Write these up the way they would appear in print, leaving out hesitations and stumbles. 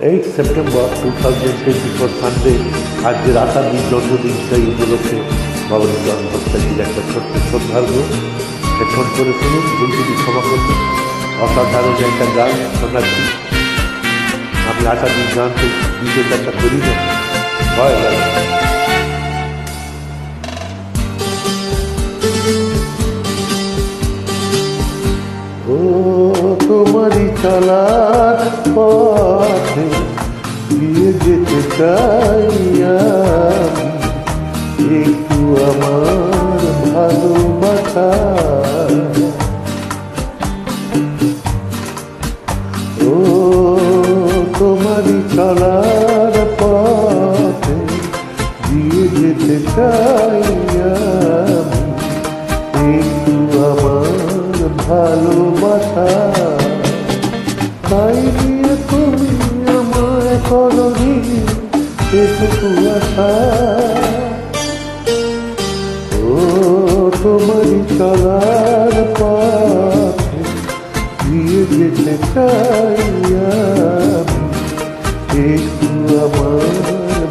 8 September 2024 Sunday আজকের আশাদির জন্মদিন, সেই উপলক্ষে ভবানীচরণ ভট্টাচার্যের একটা ছোট্ট শ্রদ্ধার্ঘ্য হেডফোন করে শুনুন। ভুলটি ক্ষমা করবেন। অসাধারণ একটা গান শোনাচ্ছি। আমি আশাদির গান তো বিশেষ একটা করি না, হয় গান। ও তোমারই চলার পথে দিয়ে যেতে চাই আমি, একটু আমার ভালোবাসা। ও তোমারই চলার পথে দিয়ে যেতে চাই আমি, একটু আমার ভালোবাসা। তাই নিয়ে তুমি আমায় করনি এটুকু আশা। ও তোমারই চলার পথে দিয়ে যেতে চাই আমি, একটু আমার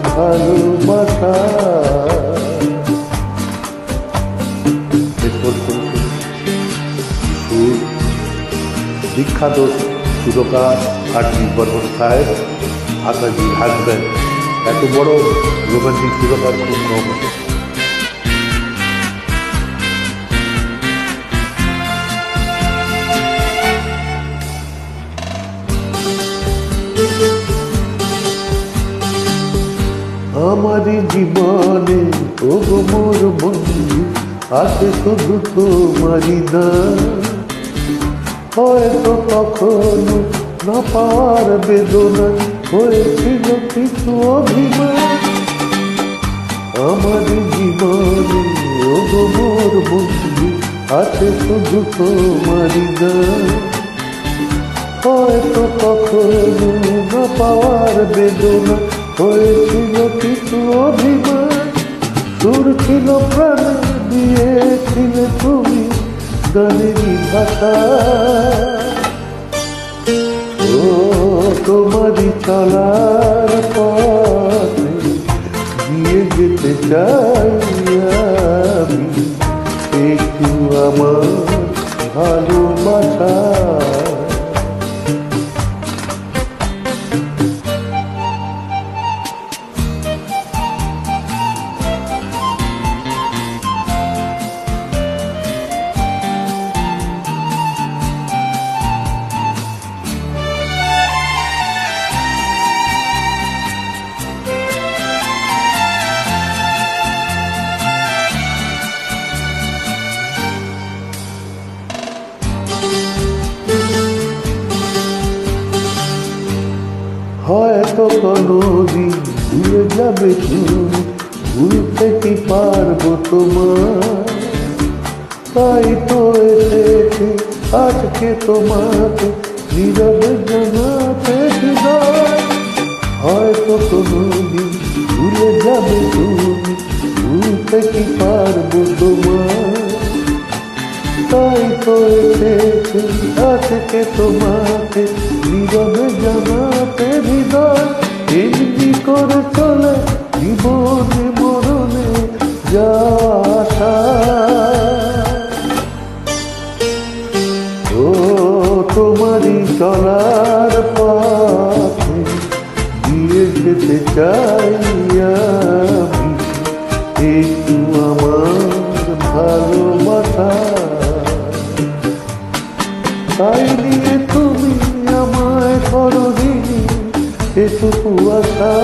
ভালোবাসা। বিখ্যাত সুরকার আরজি বর্মন সাহেব, আশাজির হাজব্যান্ড। এত বড় রোমান্টিক সুরকার খুব কম। আমারই জীবনে ও মোর বন্ধু আছে শুধু তোমারই নাম। হয়তো কখনো না পাওয়ার বেদনা হয়েছিল কিছু অভিমান। আমার জীবনে ও মোর বন্ধু আছে শুধু তোমারই গান। হয়তো কখনো না পাওয়ার বেদনা হয়েছিল কিছু অভিমান। সুর ছিল প্রাণে দিয়েছিলে তুমি গানেরই ভাষা। ও তোমারই চলার পথে দিয়ে যেতে চাই আমি, একটু আমার ভালোবাসা। হয়তো কোনোদিন ভুলে যাবে তুমি, ভুলতে কি পারবো তোমার। তাই তো এসেছে আজকে তোমাকে নীরবে জানাতে হৃদয়। হয়তো কোনোদিন ভুলে যাবে তুমি, ভুলতে কি পারবো তোমার। তাই তো এসেছে আজকে তোমাকে নীরবে জানাতে হৃদয়। এমনি করে চলে জীবনে মরণে যাওয়া আশা। ও তোমারই চলার পথে দিয়ে যেতে চাই আমি, একটু আমার ভালোবাসা। তাই নিয়ে তুমি আমায় করনি এটুকু আশা।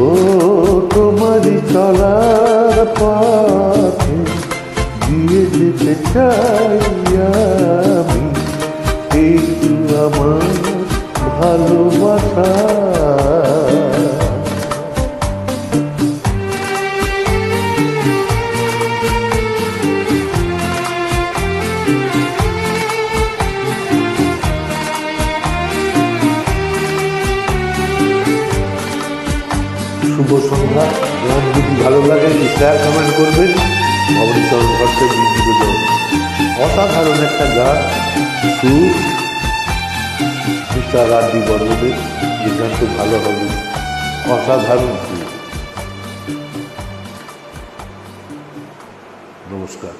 ও তোমারই চলার পথে দিয়ে যেতে চাই আমি, একটু আমার ভালোবাসা। শুভ সন্ধ্যা। গান যদি ভালো লাগে শেয়ার কমেন্ট করবেন। ভবানীচরণ ভট্টাচার্য অসাধারণ একটা গান, সুর মিস্টার আর.ডি. বর্মনের যে গানটা ভালো হবে, অসাধারণ সুর। নমস্কার।